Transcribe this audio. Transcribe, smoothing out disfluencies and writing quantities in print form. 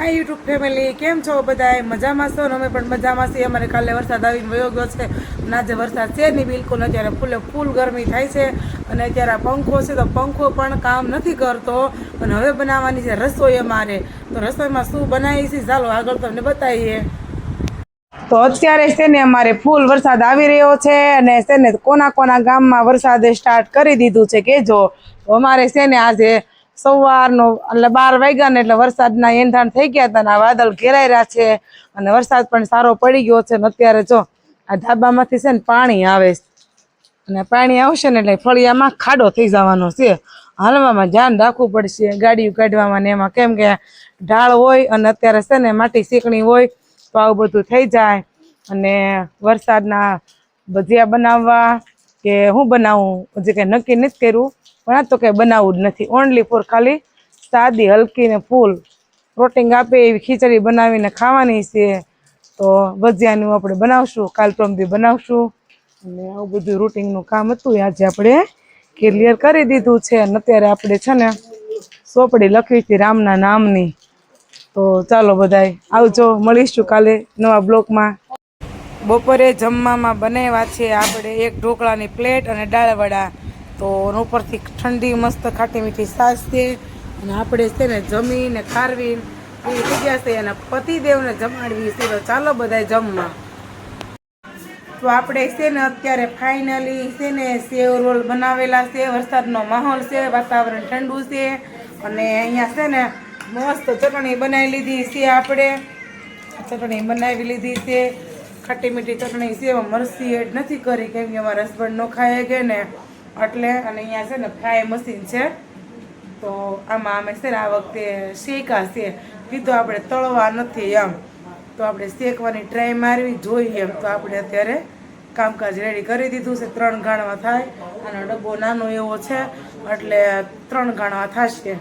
Hi YouTube family केम छो बधाए मजामां छो ने अमे पण मजामां छीए। अमारे काले वरसाद आवीने वयो गयो छे अने आज वरसाद छे नहीं बिल्कुल। अत्यारे फूले फूल गरमी थाय छे अने अत्यारे पंखो छे तो पंखो पण काम नथी करतो। अने हवे बनाववानी छे रसोई अमारे। तो रसोईमां शुं बनावी छे चालो आगळ तमने बतावीए। तो अत्यारे छे ने अमारे फूल वरसाद आवी रह्यो छे अने छे ने कोना कोना गाममां वरसादे स्टार्ट करी दीधुं छे केजो। तो अमारे छे ने आजे सवारनो એટલે 12 વાગ્યા ને એટલે વરસાદના એંધાણ થઈ ગયા હતા ને આ વાદળ ઘેરાઈ રહ્યા છે અને વરસાદ પણ સારો પડી ગયો છે ને અત્યારે જો આ ધાબામાંથી છે ને પાણી આવે છે અને પાણી આવશે ને એટલે ફળિયામાં ખાડો થઈ જવાનો છે। હાલવામાં ધ્યાન રાખવું પડશે ગાડીઓ કાઢવામાં ને એમાં, કેમ કે ઢાળ હોય અને અત્યારે છે ને માટી ચીકણી હોય તો આવું બધું થઈ જાય। અને વરસાદના ભજીયા બનાવવા કે હું બનાવું હજી કંઈ નક્કી નથી કર્યું, પણ આ તો કંઈ બનાવવું જ નથી। ઓનલી ફોર ખાલી સાદી હલકી ને ફૂલ પ્રોટીન આપે એવી ખીચડી બનાવીને ખાવાની છે। તો ભજીયાનું આપણે બનાવશું, કાલ પરમથી બનાવશું અને આવું બધું રૂટિનનું કામ હતું આજે આપણે ક્લિયર કરી દીધું છે। અને અત્યારે આપણે છે ને ચોપડી લખવી હતી રામના નામની। તો ચાલો બધાય આવજો, મળીશું કાલે નવા બ્લોગમાં। બપોરે જમવામાં બનાવ્યા છે આપણે એક ઢોકળાની પ્લેટ અને દાળવડા। તો ઉપરથી ઠંડી મસ્ત ખાટી મીઠી છાશ છે અને આપણે છે ને જમીને ખારવી એવી થઈ ગયા છે અને પતિદેવને જમાડવી છે। તો ચાલો બધાય જમવા। તો આપણે છે ને અત્યારે ફાઇનલી છે ને સેવ રોલ બનાવેલા છે। વરસાદનો માહોલ છે, વાતાવરણ ઠંડુ છે અને અહીંયા છે ને મસ્ત ચટણી બનાવી લીધી છે। આપણે ચટણી બનાવી લીધી છે, ખાટી મીઠી ચટણી છે, એમાં મરચી એડ નથી કરી કેમ કે અમારા હસબન્ડ નો ખાય કે ને એટલે। અને અહીંયા છે ને ફ્રાય મશીન છે તો આમાં અમે છે ને આ વખતે શેકા છે, કીધું આપણે તળવા નથી એમ, તો આપણે શેકવાની ટ્રાય મારવી જોઈએ એમ। તો આપણે અત્યારે કામકાજ રેડી કરી દીધું છે। 3 ગાણવા થાય, આનો ડબ્બો નાનો એવો છે એટલે 3 ગાણવા થશે।